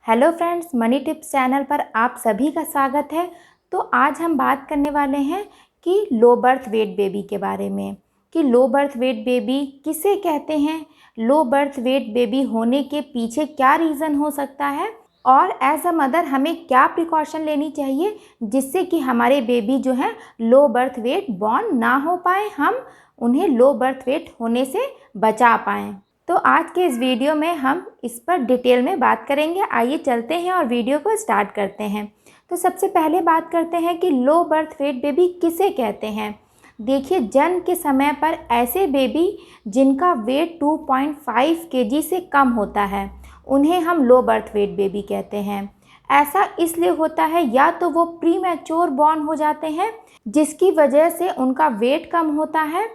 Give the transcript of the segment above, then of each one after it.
Hello friends, money tips channel पर आप सभी का स्वागत है। तो आज हम बात करने वाले हैं कि लो बर्थ वेट बेबी के बारे में, कि लो बर्थ वेट बेबी किसे कहते हैं, लो बर्थ वेट बेबी होने के पीछे क्या रीज़न हो सकता है और एज अ मदर हमें क्या प्रिकॉशन लेनी चाहिए जिससे कि हमारे बेबी जो है लो बर्थ वेट बॉर्न ना हो पाए, हम उन्हें लो बर्थ वेट होने से बचा पाएँ। तो आज के इस वीडियो में हम इस पर डिटेल में बात करेंगे। आइए चलते हैं और वीडियो को स्टार्ट करते हैं। तो सबसे पहले बात करते हैं कि लो बर्थ वेट बेबी किसे कहते हैं। देखिए, जन्म के समय पर ऐसे बेबी जिनका वेट 2.5 केजी से कम होता है उन्हें हम लो बर्थ वेट बेबी कहते हैं। ऐसा इसलिए होता है या तो वो प्री मैच्योर बॉर्न हो जाते हैं जिसकी वजह से उनका वेट कम होता है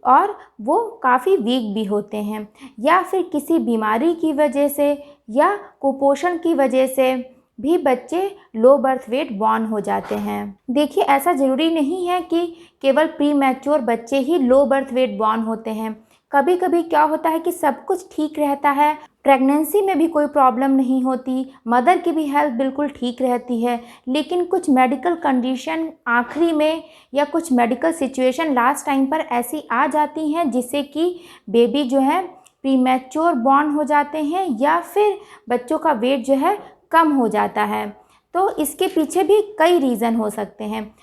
और वो काफ़ी वीक भी होते हैं, या फिर किसी बीमारी की वजह से या कुपोषण की वजह से भी बच्चे लो बर्थ वेट बॉर्न हो जाते हैं। देखिए, ऐसा ज़रूरी नहीं है कि केवल प्री मैच्योर बच्चे ही लो बर्थ वेट बॉर्न होते हैं। कभी कभी क्या होता है कि सब कुछ ठीक रहता है, प्रेगनेंसी में भी कोई प्रॉब्लम नहीं होती, मदर की भी हेल्थ बिल्कुल ठीक रहती है, लेकिन कुछ मेडिकल कंडीशन आखिरी में या कुछ मेडिकल सिचुएशन लास्ट टाइम पर ऐसी आ जाती हैं जिससे कि बेबी जो है प्रीमैच्योर बॉर्न हो जाते हैं या फिर बच्चों का वेट जो है कम हो जाता है। तो इसके पीछे भी कई रीज़न हो सकते हैं।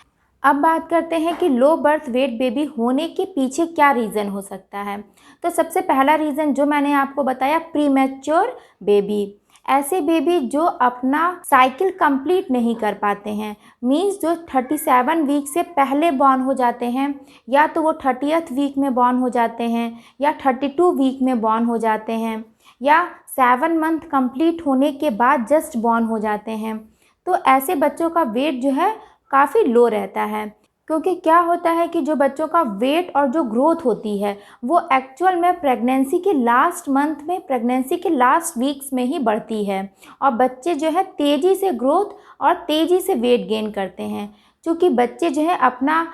अब बात करते हैं कि लो बर्थ वेट बेबी होने के पीछे क्या रीज़न हो सकता है। तो सबसे पहला रीज़न जो मैंने आपको बताया, प्रीमैच्योर बेबी। ऐसे बेबी जो अपना साइकिल कंप्लीट नहीं कर पाते हैं, मींस जो 37 वीक से पहले बॉर्न हो जाते हैं, या तो वो 30th वीक में बॉर्न हो जाते हैं या 32 वीक में बॉर्न हो जाते हैं, या 7 मंथ कंप्लीट होने के बाद जस्ट बॉर्न हो जाते हैं। तो ऐसे बच्चों का वेट जो है काफ़ी लो रहता है, क्योंकि क्या होता है कि जो बच्चों का वेट और जो ग्रोथ होती है वो एक्चुअल में प्रेगनेंसी के लास्ट मंथ में, प्रेगनेंसी के लास्ट वीक्स में ही बढ़ती है और बच्चे जो है तेज़ी से ग्रोथ और तेज़ी से वेट गेन करते हैं। क्योंकि बच्चे जो है अपना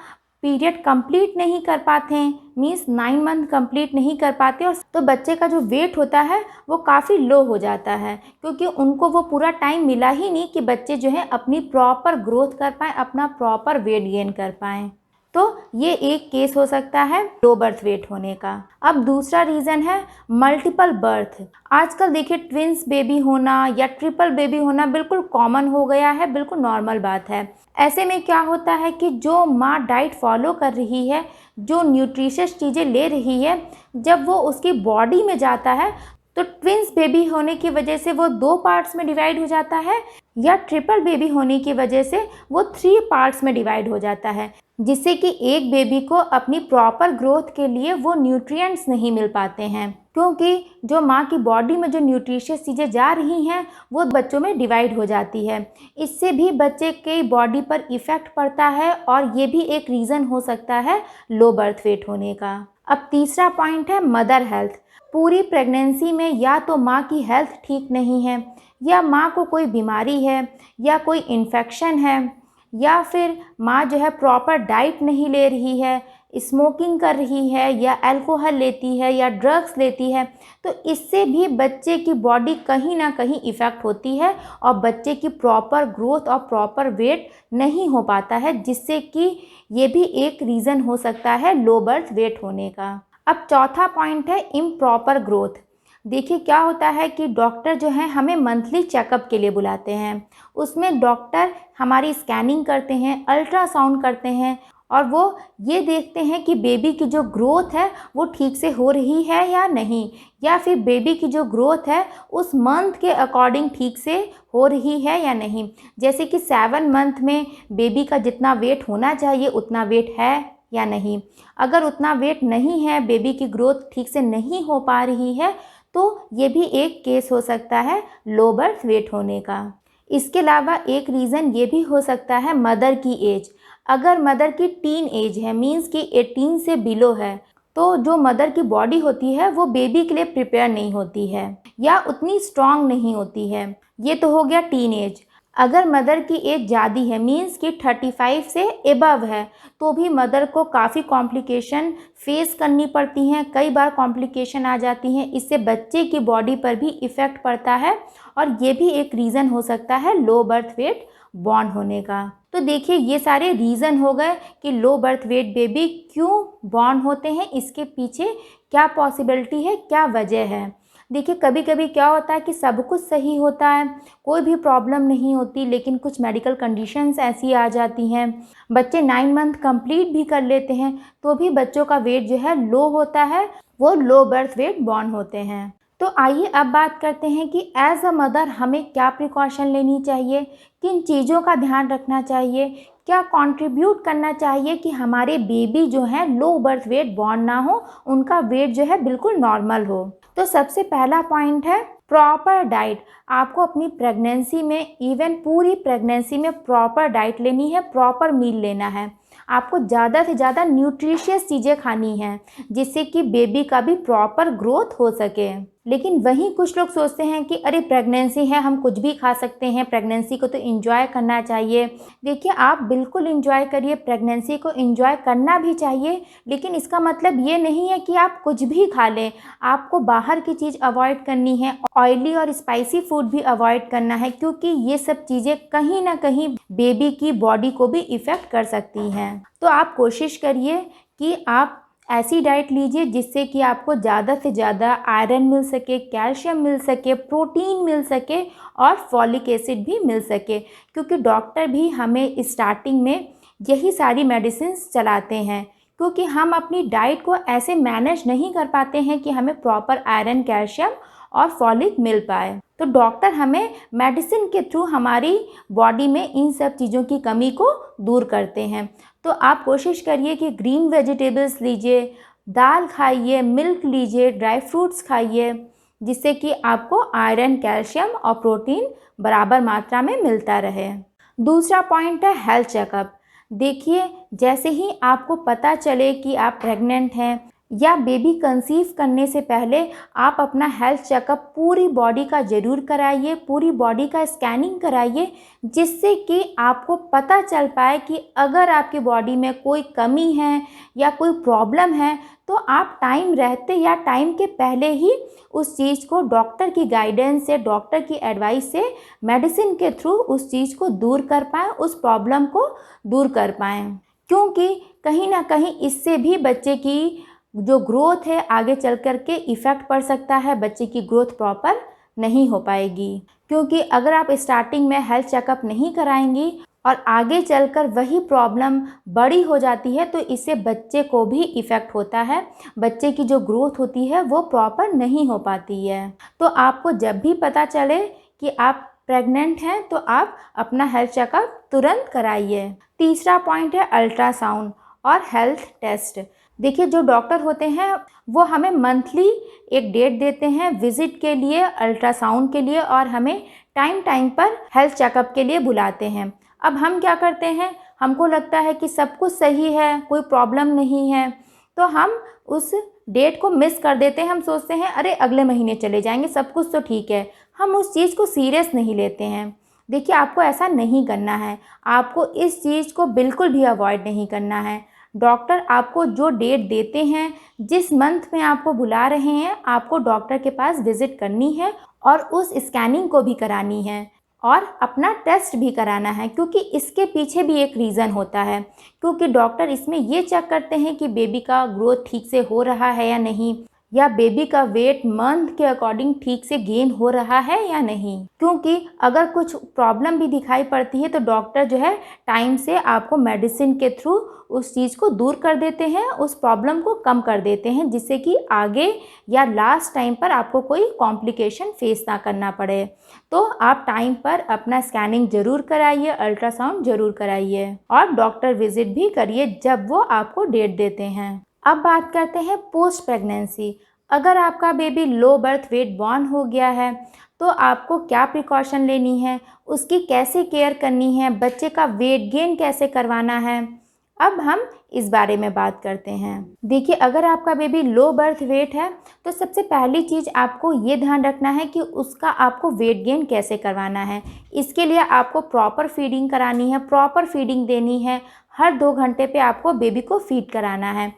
पीरियड कंप्लीट नहीं कर पाते हैं, मीन्स 9 मंथ कंप्लीट नहीं कर पाते, और तो बच्चे का जो वेट होता है वो काफ़ी लो हो जाता है, क्योंकि उनको वो पूरा टाइम मिला ही नहीं कि बच्चे जो है अपनी प्रॉपर ग्रोथ कर पाएँ, अपना प्रॉपर वेट गेन कर पाएँ। तो ये एक केस हो सकता है लो बर्थ वेट होने का। अब दूसरा रीज़न है मल्टीपल बर्थ। आजकल देखिए, ट्विंस बेबी होना या ट्रिपल बेबी होना बिल्कुल कॉमन हो गया है, बिल्कुल नॉर्मल बात है। ऐसे में क्या होता है कि जो माँ डाइट फॉलो कर रही है, जो न्यूट्रिशियस चीज़ें ले रही है, जब वो उसकी बॉडी में जाता है तो ट्विंस बेबी होने की वजह से वो 2 पार्ट्स में डिवाइड हो जाता है, या ट्रिपल बेबी होने की वजह से वो 3 पार्ट्स में डिवाइड हो जाता है, जिससे कि एक बेबी को अपनी प्रॉपर ग्रोथ के लिए वो न्यूट्रिएंट्स नहीं मिल पाते हैं, क्योंकि जो माँ की बॉडी में जो न्यूट्रिशियस चीज़ें जा रही हैं वो बच्चों में डिवाइड हो जाती है। इससे भी बच्चे के बॉडी पर इफ़ेक्ट पड़ता है और ये भी एक रीज़न हो सकता है लो बर्थ वेट होने का। अब तीसरा पॉइंट है मदर हेल्थ। पूरी प्रेगनेंसी में या तो माँ की हेल्थ ठीक नहीं है, या माँ को कोई बीमारी है, या कोई इन्फेक्शन है, या फिर माँ जो है प्रॉपर डाइट नहीं ले रही है, स्मोकिंग कर रही है, या अल्कोहल लेती है, या ड्रग्स लेती है, तो इससे भी बच्चे की बॉडी कहीं ना कहीं इफ़ेक्ट होती है और बच्चे की प्रॉपर ग्रोथ और प्रॉपर वेट नहीं हो पाता है, जिससे कि ये भी एक रीज़न हो सकता है लो बर्थ वेट होने का। अब चौथा पॉइंट है इम्प्रॉपर ग्रोथ। देखिए, क्या होता है कि डॉक्टर जो है हमें मंथली चेकअप के लिए बुलाते हैं। उसमें डॉक्टर हमारी स्कैनिंग करते हैं, अल्ट्रासाउंड करते हैं, और वो ये देखते हैं कि बेबी की जो ग्रोथ है वो ठीक से हो रही है या नहीं, या फिर बेबी की जो ग्रोथ है उस मंथ के अकॉर्डिंग ठीक से हो रही है या नहीं। जैसे कि 7 मंथ में बेबी का जितना वेट होना चाहिए उतना वेट है या नहीं। अगर उतना वेट नहीं है, बेबी की ग्रोथ ठीक से नहीं हो पा रही है, तो ये भी एक केस हो सकता है लो बर्थ वेट होने का। इसके अलावा एक रीज़न ये भी हो सकता है मदर की एज। अगर मदर की टीन एज है, मीन्स कि 18 से बिलो है, तो जो मदर की बॉडी होती है वो बेबी के लिए प्रिपेयर नहीं होती है या उतनी स्ट्रांग नहीं होती है। ये तो हो गया टीन एज। अगर मदर की एज ज़्यादा है, मीन्स कि 35 से एबव है, तो भी मदर को काफ़ी कॉम्प्लिकेशन फेस करनी पड़ती हैं, कई बार कॉम्प्लिकेशन आ जाती हैं। इससे बच्चे की बॉडी पर भी इफ़ेक्ट पड़ता है और ये भी एक रीज़न हो सकता है लो बर्थ वेट बॉर्न होने का। तो देखिए, ये सारे रीज़न हो गए कि लो बर्थ वेट बेबी क्यों बॉर्न होते हैं, इसके पीछे क्या पॉसिबिलिटी है, क्या वजह है। देखिए, कभी कभी क्या होता है कि सब कुछ सही होता है, कोई भी प्रॉब्लम नहीं होती, लेकिन कुछ मेडिकल कंडीशंस ऐसी आ जाती हैं, बच्चे 9 मंथ कंप्लीट भी कर लेते हैं, तो भी बच्चों का वेट जो है लो होता है, वो लो बर्थ वेट बॉर्न होते हैं। तो आइए अब बात करते हैं कि एज अ मदर हमें क्या प्रिकॉशन लेनी चाहिए, किन चीज़ों का ध्यान रखना चाहिए, क्या कंट्रीब्यूट करना चाहिए कि हमारे बेबी जो हैं लो बर्थ वेट बॉर्न ना हो, उनका वेट जो है बिल्कुल नॉर्मल हो। तो सबसे पहला पॉइंट है प्रॉपर डाइट। आपको अपनी प्रेगनेंसी में, इवन पूरी प्रेगनेंसी में प्रॉपर डाइट लेनी है, प्रॉपर मील लेना है। आपको ज़्यादा से ज़्यादा न्यूट्रिशियस चीज़ें खानी हैं, जिससे कि बेबी का भी प्रॉपर ग्रोथ हो सके। लेकिन वहीं कुछ लोग सोचते हैं कि अरे प्रेगनेंसी है, हम कुछ भी खा सकते हैं, प्रेगनेंसी को तो एंजॉय करना चाहिए। देखिए, आप बिल्कुल एंजॉय करिए, प्रेगनेंसी को एंजॉय करना भी चाहिए, लेकिन इसका मतलब ये नहीं है कि आप कुछ भी खा लें। आपको बाहर की चीज़ अवॉइड करनी है, ऑयली और स्पाइसी फूड भी अवॉइड करना है, क्योंकि ये सब चीज़ें कहीं ना कहीं बेबी की बॉडी को भी इफ़ेक्ट कर सकती हैं। तो आप कोशिश करिए कि आप ऐसी डाइट लीजिए जिससे कि आपको ज़्यादा से ज़्यादा आयरन मिल सके, कैल्शियम मिल सके, प्रोटीन मिल सके और फॉलिक एसिड भी मिल सके, क्योंकि डॉक्टर भी हमें स्टार्टिंग में यही सारी मेडिसिन चलाते हैं, क्योंकि हम अपनी डाइट को ऐसे मैनेज नहीं कर पाते हैं कि हमें प्रॉपर आयरन, कैल्शियम और फॉलिक मिल पाए। तो डॉक्टर हमें मेडिसिन के थ्रू हमारी बॉडी में इन सब चीज़ों की कमी को दूर करते हैं। तो आप कोशिश करिए कि ग्रीन वेजिटेबल्स लीजिए, दाल खाइए, मिल्क लीजिए, ड्राई फ्रूट्स खाइए, जिससे कि आपको आयरन, कैल्शियम और प्रोटीन बराबर मात्रा में मिलता रहे। दूसरा पॉइंट है हेल्थ चेकअप। देखिए, जैसे ही आपको पता चले कि आप प्रेग्नेंट हैं या बेबी कंसीव करने से पहले आप अपना हेल्थ चेकअप पूरी बॉडी का ज़रूर कराइए, पूरी बॉडी का स्कैनिंग कराइए, जिससे कि आपको पता चल पाए कि अगर आपकी बॉडी में कोई कमी है या कोई प्रॉब्लम है, तो आप टाइम रहते या टाइम के पहले ही उस चीज़ को डॉक्टर की गाइडेंस से, डॉक्टर की एडवाइस से, मेडिसिन के थ्रू उस चीज़ को दूर कर पाएँ, उस प्रॉब्लम को दूर कर पाएँ। क्योंकि कहीं ना कहीं इससे भी बच्चे की जो ग्रोथ है आगे चल कर के इफ़ेक्ट पड़ सकता है, बच्चे की ग्रोथ प्रॉपर नहीं हो पाएगी। क्योंकि अगर आप स्टार्टिंग में हेल्थ चेकअप नहीं कराएंगी और आगे चलकर वही प्रॉब्लम बड़ी हो जाती है, तो इससे बच्चे को भी इफ़ेक्ट होता है, बच्चे की जो ग्रोथ होती है वो प्रॉपर नहीं हो पाती है। तो आपको जब भी पता चले कि आप प्रेग्नेंट हैं, तो आप अपना हेल्थ चेकअप तुरंत कराइए। तीसरा पॉइंट है अल्ट्रासाउंड और हेल्थ टेस्ट। देखिए, जो डॉक्टर होते हैं वो हमें मंथली एक डेट देते हैं विज़िट के लिए, अल्ट्रासाउंड के लिए, और हमें टाइम टाइम पर हेल्थ चेकअप के लिए बुलाते हैं। अब हम क्या करते हैं, हमको लगता है कि सब कुछ सही है, कोई प्रॉब्लम नहीं है, तो हम उस डेट को मिस कर देते हैं। हम सोचते हैं अरे अगले महीने चले जाएंगे, सब कुछ तो ठीक है, हम उस चीज़ को सीरियस नहीं लेते हैं। देखिए, आपको ऐसा नहीं करना है, आपको इस चीज़ को बिल्कुल भी अवॉइड नहीं करना है। डॉक्टर आपको जो डेट देते हैं, जिस मंथ में आपको बुला रहे हैं, आपको डॉक्टर के पास विज़िट करनी है और उस स्कैनिंग को भी करानी है और अपना टेस्ट भी कराना है, क्योंकि इसके पीछे भी एक रीज़न होता है। क्योंकि डॉक्टर इसमें ये चेक करते हैं कि बेबी का ग्रोथ ठीक से हो रहा है या नहीं, या बेबी का वेट मंथ के अकॉर्डिंग ठीक से गेन हो रहा है या नहीं। क्योंकि अगर कुछ प्रॉब्लम भी दिखाई पड़ती है तो डॉक्टर जो है टाइम से आपको मेडिसिन के थ्रू उस चीज़ को दूर कर देते हैं, उस प्रॉब्लम को कम कर देते हैं, जिससे कि आगे या लास्ट टाइम पर आपको कोई कॉम्प्लिकेशन फेस ना करना पड़े। तो आप टाइम पर अपना स्कैनिंग ज़रूर कराइए, अल्ट्रासाउंड ज़रूर कराइए और डॉक्टर विजिट भी करिए जब वो आपको डेट देते हैं। अब बात करते हैं पोस्ट प्रेगनेंसी। अगर आपका baby low birth weight born हो गया है, तो आपको क्या प्रिकॉशन लेनी है, उसकी कैसे केयर करनी है, बच्चे का वेट गेन कैसे करवाना है, अब हम इस बारे में बात करते हैं। देखिए, अगर आपका बेबी लो बर्थ वेट है तो सबसे पहली चीज़ आपको ये ध्यान रखना है कि उसका आपको वेट गेन कैसे करवाना है। इसके लिए आपको प्रॉपर फीडिंग करानी है, प्रॉपर फीडिंग देनी है। हर 2 घंटे पे आपको बेबी को फीड कराना है।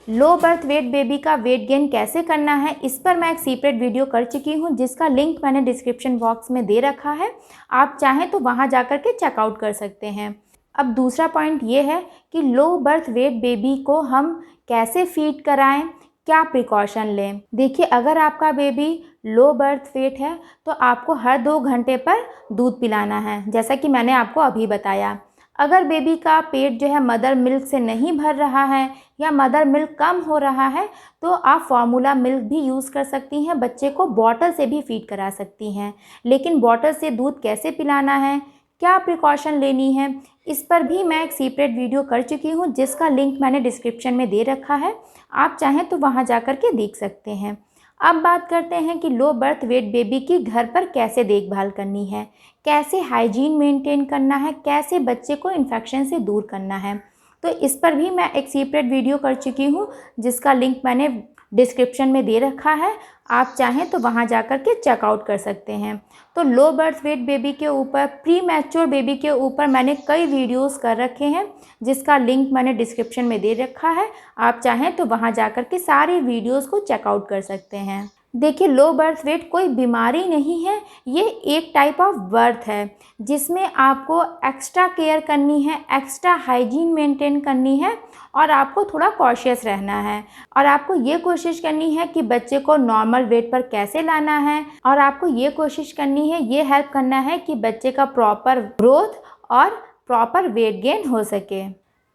लो बर्थ वेट बेबी का वेट गेन कैसे करना है, इस पर मैं एक सेपरेट वीडियो कर चुकी हूँ, जिसका लिंक मैंने डिस्क्रिप्शन बॉक्स में दे रखा है। आप चाहें तो वहाँ जाकर के चेकआउट कर सकते हैं। अब दूसरा पॉइंट ये है कि लो बर्थ वेट बेबी को हम कैसे फीड कराएं, क्या प्रिकॉशन लें। देखिए, अगर आपका बेबी लो बर्थ वेट है तो आपको हर 2 घंटे पर दूध पिलाना है, जैसा कि मैंने आपको अभी बताया। अगर बेबी का पेट जो है मदर मिल्क से नहीं भर रहा है या मदर मिल्क कम हो रहा है तो आप फार्मूला मिल्क भी यूज़ कर सकती हैं, बच्चे को बॉटल से भी फीड करा सकती हैं। लेकिन बॉटल से दूध कैसे पिलाना है, क्या प्रिकॉशन लेनी है, इस पर भी मैं एक सेपरेट वीडियो कर चुकी हूँ, जिसका लिंक मैंने डिस्क्रिप्शन में दे रखा है। आप चाहें तो वहाँ जाकर के देख सकते हैं। अब बात करते हैं कि लो बर्थ वेट बेबी की घर पर कैसे देखभाल करनी है, कैसे हाइजीन मेंटेन करना है, कैसे बच्चे को इन्फेक्शन से दूर करना है। तो इस पर भी मैं एक सेपरेट वीडियो कर चुकी हूँ, जिसका लिंक मैंने डिस्क्रिप्शन में दे रखा है। आप चाहें तो वहाँ जाकर के चेकआउट कर सकते हैं। तो लो बर्थ वेट बेबी के ऊपर, प्री मैच्योर बेबी के ऊपर मैंने कई वीडियोस कर रखे हैं, जिसका लिंक मैंने डिस्क्रिप्शन में दे रखा है। आप चाहें तो वहाँ जाकर के सारे वीडियोस को चेकआउट कर सकते हैं। देखिए, लो बर्थ वेट कोई बीमारी नहीं है, ये एक टाइप ऑफ बर्थ है, जिसमें आपको एक्स्ट्रा केयर करनी है, एक्स्ट्रा हाइजीन मेंटेन करनी है और आपको थोड़ा कॉशियस रहना है। और आपको ये कोशिश करनी है कि बच्चे को नॉर्मल वेट पर कैसे लाना है, और आपको ये कोशिश करनी है, ये हेल्प करना है कि बच्चे का प्रॉपर ग्रोथ और प्रॉपर वेट गेन हो सके।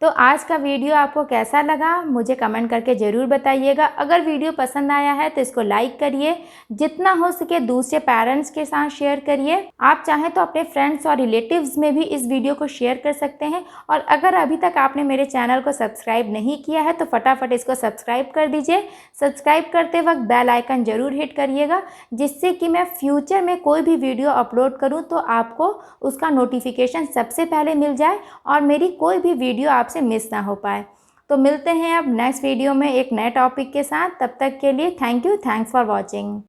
तो आज का वीडियो आपको कैसा लगा मुझे कमेंट करके ज़रूर बताइएगा। अगर वीडियो पसंद आया है तो इसको लाइक करिए, जितना हो सके दूसरे पेरेंट्स के साथ शेयर करिए। आप चाहें तो अपने फ्रेंड्स और रिलेटिव्स में भी इस वीडियो को शेयर कर सकते हैं। और अगर अभी तक आपने मेरे चैनल को सब्सक्राइब नहीं किया है तो फटाफट इसको सब्सक्राइब कर दीजिए। सब्सक्राइब करते वक्त बेल आइकन ज़रूर हिट करिएगा, जिससे कि मैं फ्यूचर में कोई भी वीडियो अपलोड करूँ तो आपको उसका नोटिफिकेशन सबसे पहले मिल जाए और मेरी कोई भी वीडियो आपसे मिस ना हो पाए। तो मिलते हैं अब नेक्स्ट वीडियो में एक नए टॉपिक के साथ। तब तक के लिए thank you, thanks for watching.